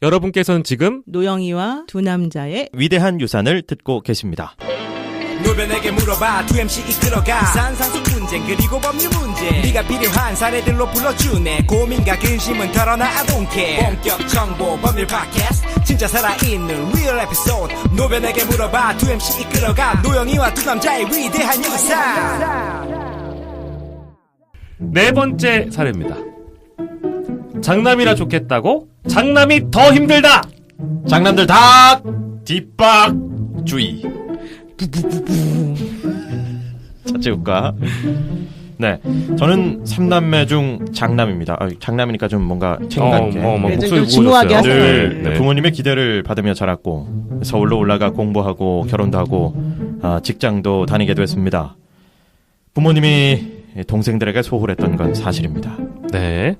여러분께서는 지금 노영이와 두 남자의 위대한 유산을 듣고 계십니다. 노변에게 물어봐 2MC 이끌어가 산상수 분쟁 그리고 법률 문제 네가 필요한 사례들로 불러주네 고민과 근심은 털어놔 I don't care 본격 정보 법률 팟캐스트 진짜 살아있는 real episode 노변에게 물어봐 2MC 이끌어가 노영이와 두 남자의 위대한 유산. 네 번째 사례입니다. 장남이라 좋겠다고 장남이 더 힘들다. 장남들 다 뒷박 주의. 자체국가. 네, 저는 3남매 중 장남입니다. 장남이니까 좀 뭔가 책임감 있게. 목소리 중후하게 하세요. 네. 부모님의 기대를 받으며 자랐고 서울로 올라가 공부하고 결혼도 하고 직장도 다니게 됐습니다. 부모님이 동생들에게 소홀했던 건 사실입니다. 네.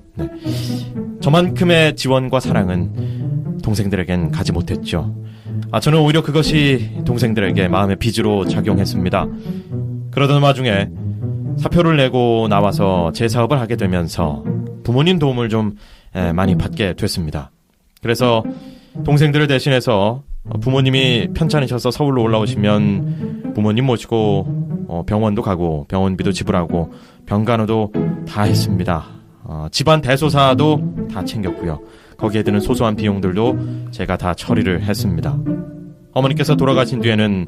저만큼의 지원과 사랑은 동생들에겐 가지 못했죠. 저는 오히려 그것이 동생들에게 마음의 빚으로 작용했습니다. 그러던 와중에 사표를 내고 나와서 제 사업을 하게 되면서 부모님 도움을 좀 많이 받게 됐습니다. 그래서 동생들을 대신해서 부모님이 편찮으셔서 서울로 올라오시면 부모님 모시고 병원도 가고 병원비도 지불하고 병간호도 다 했습니다. 집안 대소사도 다 챙겼고요. 거기에 드는 소소한 비용들도 제가 다 처리를 했습니다. 어머니께서 돌아가신 뒤에는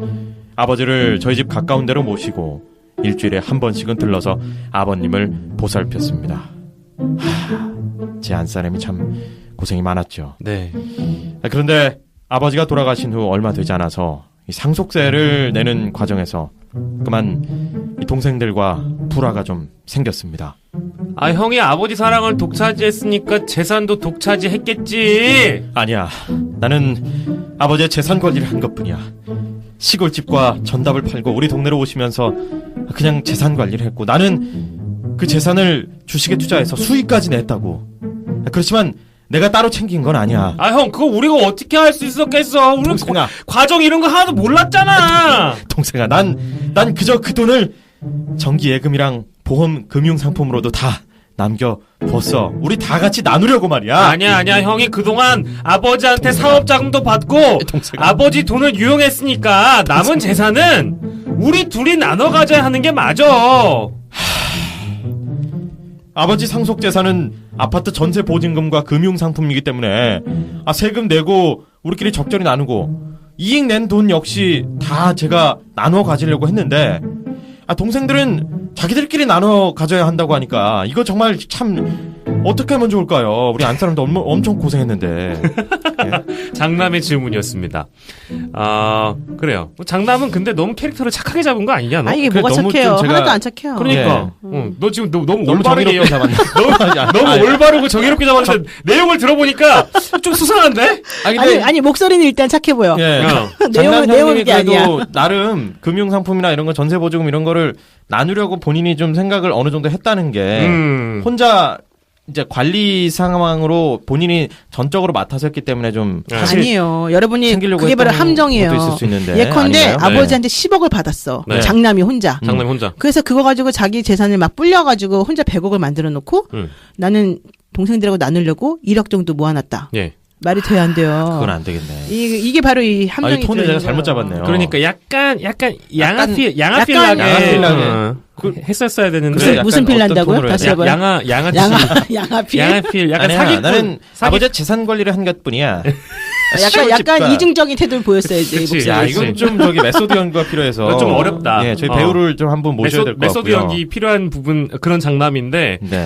아버지를 저희 집 가까운 데로 모시고 일주일에 한 번씩은 들러서 아버님을 보살폈습니다. 제 안사람이 참 고생이 많았죠. 네. 그런데 아버지가 돌아가신 후 얼마 되지 않아서 이 상속세를 내는 과정에서 그만 이 동생들과 불화가 좀 생겼습니다. 형이 아버지 사랑을 독차지했으니까 재산도 독차지했겠지. 아니야, 나는 아버지의 재산 관리를 한 것뿐이야. 시골집과 전답을 팔고 우리 동네로 오시면서 그냥 재산 관리를 했고 나는 그 재산을 주식에 투자해서 수익까지 냈다고. 그렇지만 내가 따로 챙긴 건 아니야. 형, 그거 우리가 어떻게 할 수 있었겠어? 우리 동생아, 과정 이런 거 하나도 몰랐잖아. 동생아, 난 그저 그 돈을 정기 예금이랑 보험 금융 상품으로도 다 남겨뒀어. 우리 다 같이 나누려고 말이야. 아니야. 형이 그동안 아버지한테 사업 자금도 받고 동생아. 아버지 돈을 유용했으니까 남은 재산은 우리 둘이 나눠 가져야 하는 게 맞아. 아버지 상속 재산은 아파트 전세 보증금과 금융 상품이기 때문에 세금 내고 우리끼리 적절히 나누고 이익 낸 돈 역시 다 제가 나눠 가지려고 했는데 동생들은 자기들끼리 나눠 가져야 한다고 하니까 이거 정말 참 어떻게 하면 좋을까요? 우리 안사람도 엄청 고생했는데. 네. 장남의 질문이었습니다. 그래요. 장남은 근데 너무 캐릭터를 착하게 잡은 거 아니냐? 너? 이게 뭐가 착해요? 하나도 안 착해요. 그러니까. 너 지금 너무 올바르게 잡았네. 너무 올바르고 정의롭게 잡았는데 내용을 들어보니까 좀 수상한데? 아니 목소리는 일단 착해 보여. 예. 내용은 그게 아니야. 나름 금융 상품이나 이런 거 전세 보증금 이런 거를 나누려고 본인이 좀 생각을 어느 정도 했다는 게 혼자 이제 관리 상황으로 본인이 전적으로 맡아서 했기 때문에 좀 사실 아니에요. 여러분이 그게 바로 함정이에요. 있을 수 있는데. 예컨대 아닌가요? 아버지한테 10억을 받았어. 네. 장남이 혼자. 장남이 혼자. 그래서 그거 가지고 자기 재산을 막 불려가지고 혼자 100억을 만들어 놓고 나는 동생들하고 나누려고 1억 정도 모아놨다. 예. 말이 돼야 안 돼요. 그건 안 되겠네. 이게 바로 이 함정이 톤을 제가 잘못 잡았네요. 그러니까 약간 양아필라게 했었어야 되는데 무슨 필 난다고요? 다시 해봐요. 양아필 약간 사기꾼. 나는 아버지 재산 관리를 한 것뿐이야. 약간 이중적인 태도를 보였어야지. 그치. 이건 좀 메소드 연구가 필요해서 좀 어렵다. 예, 저희 배우를 좀 한번 모셔야 될 것 같고요. 메소드 연기 필요한 부분 그런 장남인데 네.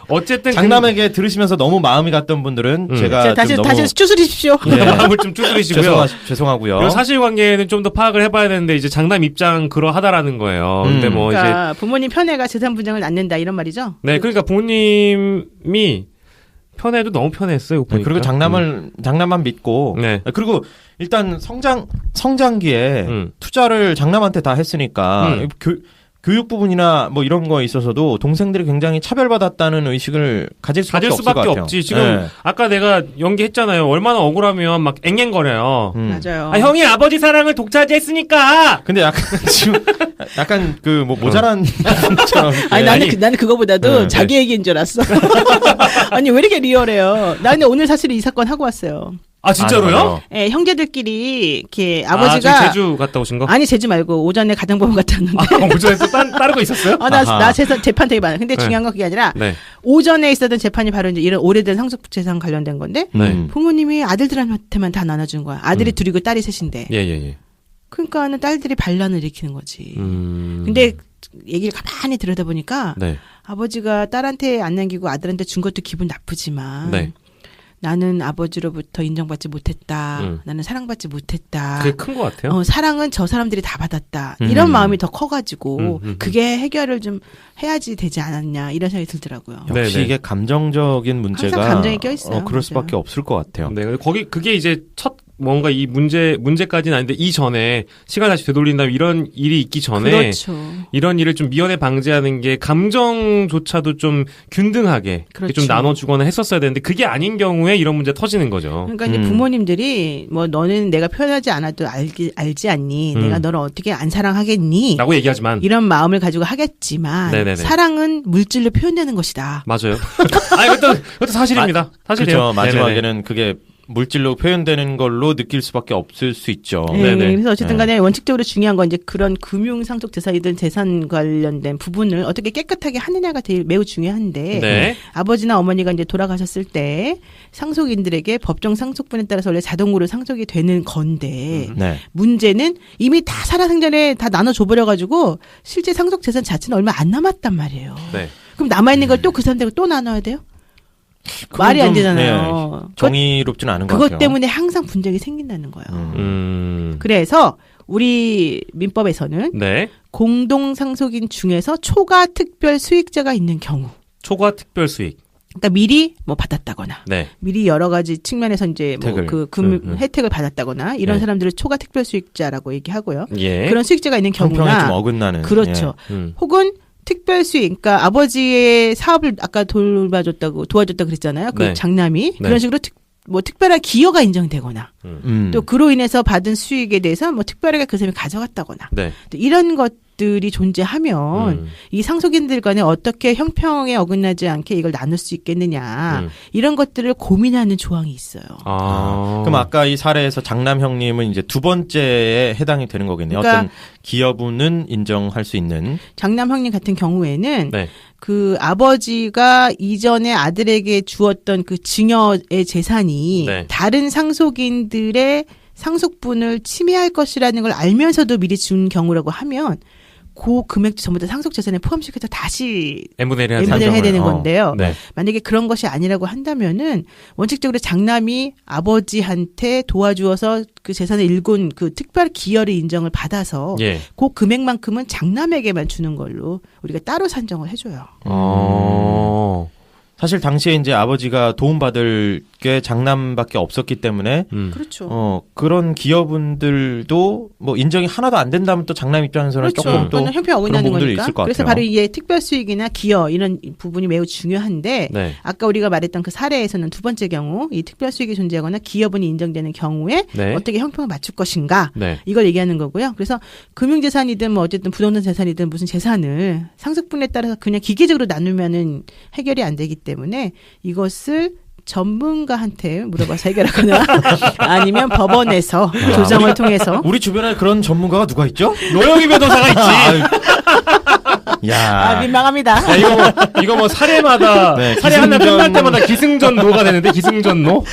어쨌든 장남에게 들으시면서 너무 마음이 갔던 분들은 제가 다시 좀 너무 추스리십시오. 마음을 좀 쭈그리시고요. 죄송하고요. 사실관계는 좀 더 파악을 해봐야 되는데 이제 장남 입장 그러하다라는 거예요. 근데 뭐 그러니까 이제 부모님 편애가 재산 분쟁을 낳는다 이런 말이죠. 네, 그러니까 부모님이 편해도 너무 편했어요. 보니까. 그리고 장남만 믿고. 네. 그리고 일단 성장기에 투자를 장남한테 다 했으니까 교육 부분이나 뭐 이런 거에 있어서도 동생들이 굉장히 차별받았다는 의식을 가질 수밖에 없지. 지금 네. 아까 내가 연기했잖아요. 얼마나 억울하면 막 앵앵거려요. 맞아요. 형이 아버지 사랑을 독차지했으니까. 근데 약간 지금 약간 그 뭐 모자란 부분처럼. 나는 그거보다도 자기 얘기인 줄 알았어. 아니 왜 이렇게 리얼해요? 나 근데 오늘 사실 이 사건 하고 왔어요. 아 진짜로요? 예, 형제들끼리 이렇게 아, 아버지가 저기 제주 갔다 오신 거? 아니 제주 말고 오전에 가정법원 갔다 왔는데. 아, 오전에 또 다른 거 있었어요? 나 재판 되게 많아. 근데 네. 중요한 건 그게 아니라 네. 오전에 있었던 재판이 바로 이제 이런 오래된 상속재산 관련된 건데 네. 부모님이 아들들한테만 다 나눠준 거야. 아들이 둘이고 딸이 셋인데. 예. 그러니까는 딸들이 반란을 일으키는 거지. 근데 얘기를 가만히 들여다보니까 네. 아버지가 딸한테 안 남기고 아들한테 준 것도 기분 나쁘지만 네. 나는 아버지로부터 인정받지 못했다. 나는 사랑받지 못했다. 그게 큰 것 같아요. 사랑은 저 사람들이 다 받았다. 이런 마음이 더 커가지고 그게 해결을 좀 해야지 되지 않았냐 이런 생각이 들더라고요. 역시 네네. 이게 감정적인 문제가 항상 감정이 껴있어요. 그럴 수밖에 없을 것 같아요. 네. 그게 이제 첫 뭔가 이 문제까지는 아닌데 이전에 시간 다시 되돌린다면 이런 일이 있기 전에 그렇죠. 이런 일을 좀 미연에 방지하는 게 감정조차도 좀 균등하게 그렇죠. 좀 나눠주거나 했었어야 되는데 그게 아닌 경우에 이런 문제 터지는 거죠. 그러니까 이제 부모님들이 뭐 너는 내가 표현하지 않아도 알지 않니? 내가 너를 어떻게 안 사랑하겠니? 라고 얘기하지만 이런 마음을 가지고 하겠지만 네네네. 사랑은 물질로 표현되는 것이다. 맞아요. 아 그것도 사실입니다. 사실이에요. 그렇죠. 마지막에는 네네네. 그게 물질로 표현되는 걸로 느낄 수밖에 없을 수 있죠. 네, 네네. 그래서 어쨌든 간에 원칙적으로 중요한 건 이제 그런 금융 상속 재산이든 재산 관련된 부분을 어떻게 깨끗하게 하느냐가 되게 매우 중요한데 네. 아버지나 어머니가 이제 돌아가셨을 때 상속인들에게 법정 상속분에 따라서 원래 자동으로 상속이 되는 건데 네. 문제는 이미 다 살아생전에 다 나눠줘 버려가지고 실제 상속 재산 자체는 얼마 안 남았단 말이에요. 네. 그럼 남아있는 걸 또 그 사람들과 또 나눠야 돼요? 말이 안 되잖아요. 네, 정의롭지는 않은 것 그것 같아요. 때문에 항상 분쟁이 생긴다는 거예요. 음. 그래서 우리 민법에서는 네. 공동상속인 중에서 초과 특별 수익자가 있는 경우, 초과 특별 수익. 그러니까 미리 뭐 받았다거나, 네. 미리 여러 가지 측면에서 이제 뭐 혜택을. 그 혜택을 받았다거나 이런 네. 사람들을 초과 특별 수익자라고 얘기하고요. 예. 그런 수익자가 있는 형평에 경우나, 좀 어긋나는. 그렇죠. 음. 혹은 특별 수익, 그러니까 아버지의 사업을 아까 도와줬다고 그랬잖아요. 그 네. 장남이 네. 그런 식으로 특별한 기여가 인정되거나. 또 그로 인해서 받은 수익에 대해서 뭐 특별하게 그 사람이 가져갔다거나 네. 또 이런 것들이 존재하면 이 상속인들 간에 어떻게 형평에 어긋나지 않게 이걸 나눌 수 있겠느냐 이런 것들을 고민하는 조항이 있어요. 그럼 아까 이 사례에서 장남 형님은 이제 두 번째에 해당이 되는 거겠네요. 그러니까 어떤 기여분은 인정할 수 있는. 장남 형님 같은 경우에는 네. 그 아버지가 이전에 아들에게 주었던 그 증여의 재산이 네. 다른 상속인들의 상속분을 침해할 것이라는 걸 알면서도 미리 준 경우라고 하면 그 금액도 전부 다 상속재산에 포함시켜서 다시 N분의 1 N분의 1 해야 되는 건데요. 네. 만약에 그런 것이 아니라고 한다면은 원칙적으로 장남이 아버지한테 도와주어서 그 재산의 일군 그 특별 기여를 인정을 받아서 예. 그 금액만큼은 장남에게만 주는 걸로 우리가 따로 산정을 해줘요. 사실 당시에 이제 아버지가 도움받을 게 장남밖에 없었기 때문에 그렇죠. 그런 기여분들도 뭐 인정이 하나도 안 된다면 또 장남 입장에서는 그렇죠. 조금 또 그건 형평 그런 어긋나는 부분들이 거니까. 있을 것 그래서 같아요. 바로 이게 특별 수익이나 기여 이런 부분이 매우 중요한데 네. 아까 우리가 말했던 그 사례에서는 두 번째 경우 이 특별 수익이 존재하거나 기여분이 인정되는 경우에 네. 어떻게 형평을 맞출 것인가 네. 이걸 얘기하는 거고요. 그래서 금융재산이든 뭐 어쨌든 부동산 재산이든 무슨 재산을 상속분에 따라서 그냥 기계적으로 나누면은 해결이 안 되기 때문에 이것을 전문가한테 물어봐서 해결하거나 아니면 법원에서 조정을 통해서 우리 주변에 그런 전문가가 누가 있죠? 노영희 변호사가 있지. 야. 민망합니다. 야, 이거 뭐 사례마다 네, 사례 하나 기승전- 끝날 때마다 기승전노가 되는데 기승전노?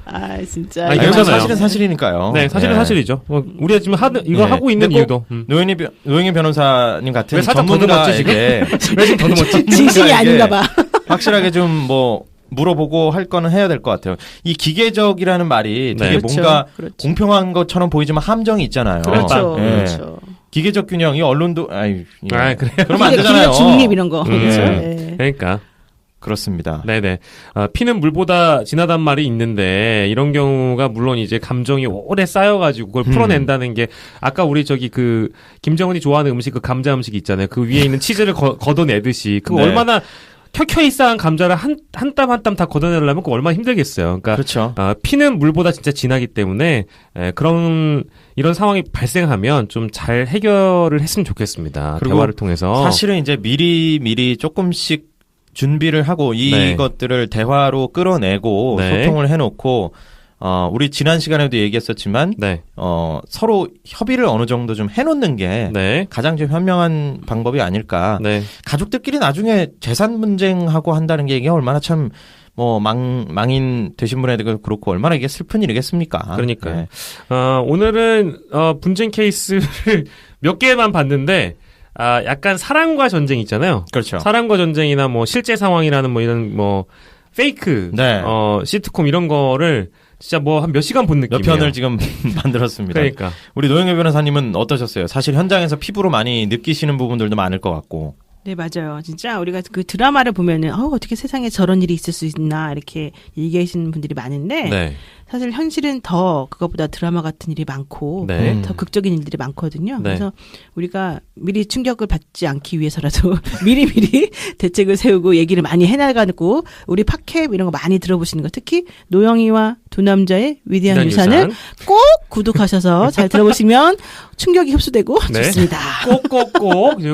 아 진짜. 아니, 이거 괜찮아요. 사실은 사실이니까요. 네, 사실은 네. 사실이죠. 우리가 지금 이거 네. 하고 있는 근데 이유도. 꼭 노영희 변호사님 같은 왜 살짝 더듬었지, 전문가에게 왜 지금 더듬었지? 진심이 아닌가 봐. 확실하게 좀 뭐 물어보고 할 거는 해야 될 것 같아요. 이 기계적이라는 말이 되게 네. 뭔가 그렇죠. 공평한 것처럼 보이지만 함정이 있잖아요. 그렇죠. 예. 그렇죠. 기계적 균형이 언론도 예. 아, 그래요? 그러면 안 되잖아요. 기계적 중립 이런 거. 그렇죠. 예. 예. 그러니까. 그렇습니다. 네네. 피는 물보다 진하단 말이 있는데, 이런 경우가 물론 이제 감정이 오래 쌓여가지고 그걸 풀어낸다는 게, 아까 우리 김정은이 좋아하는 음식, 그 감자 음식 있잖아요. 그 위에 있는 치즈를 걷어내듯이, 그거 네. 얼마나 켜켜이 쌓은 감자를 한 땀 한 땀 다 걷어내려면 그거 얼마나 힘들겠어요. 그러니까, 그렇죠. 피는 물보다 진짜 진하기 때문에, 이런 상황이 발생하면 좀 잘 해결을 했으면 좋겠습니다. 그리고 대화를 통해서. 사실은 이제 미리 조금씩 준비를 하고 네. 이것들을 대화로 끌어내고 네. 소통을 해놓고 우리 지난 시간에도 얘기했었지만 네. 서로 협의를 어느 정도 좀 해놓는 게 네. 가장 좀 현명한 방법이 아닐까. 네. 가족들끼리 나중에 재산 분쟁하고 한다는 게 이게 얼마나 참 망인 되신 분에도 그렇고 얼마나 이게 슬픈 일이겠습니까? 그러니까요. 네. 오늘은 분쟁 케이스를 몇 개만 봤는데 약간 사랑과 전쟁 있잖아요. 그렇죠. 사랑과 전쟁이나 뭐 실제 상황이라는 뭐 이런 뭐 페이크 네. 시트콤 이런 거를 진짜 뭐 한 몇 시간 본 몇 느낌이에요. 편을 지금 만들었습니다. 그러니까 우리 노영애 변호사님은 어떠셨어요? 사실 현장에서 피부로 많이 느끼시는 부분들도 많을 것 같고. 네, 맞아요. 진짜 우리가 그 드라마를 보면은 어떻게 세상에 저런 일이 있을 수 있나 이렇게 얘기하시는 분들이 많은데 네. 사실 현실은 더 그것보다 드라마 같은 일이 많고 네. 더 극적인 일들이 많거든요. 네. 그래서 우리가 미리 충격을 받지 않기 위해서라도 미리미리 대책을 세우고 얘기를 많이 해나가고 우리 팟캐 이런 거 많이 들어보시는 거 특히 노영이와 두 남자의 위대한 유산을 꼭 구독하셔서 잘 들어보시면 충격이 흡수되고 네. 좋습니다.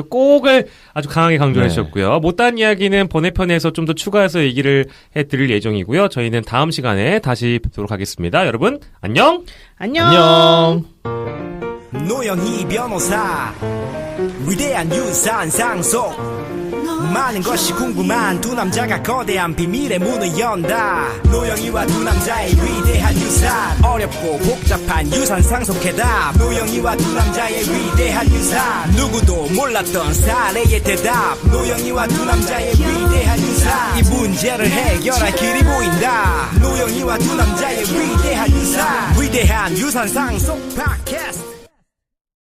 꼭을 아주 강하게 강조해 네. 주셨고요. 못다한 이야기는 번외편에서 좀 더 추가해서 얘기를 해드릴 예정이고요. 저희는 다음 시간에 다시 뵙도록 하겠습니다. 여러분 안녕. 안녕. 노영희 변호사 위대한 유산 상속 많은 것이 궁금한 두 남자가 거대한 비밀의 문을 연다. 노영이와 두 남자의 위대한 유산 어렵고 복잡한 유산 상속 해답. 노영이와 두 남자의 위대한 유산 누구도 몰랐던 사례의 대답. 노영이와 두 남자의 위대한 유산 이 문제를 해결할 길이 보인다. 노영이와 두 남자의 위대한 유산 상속 팟캐스트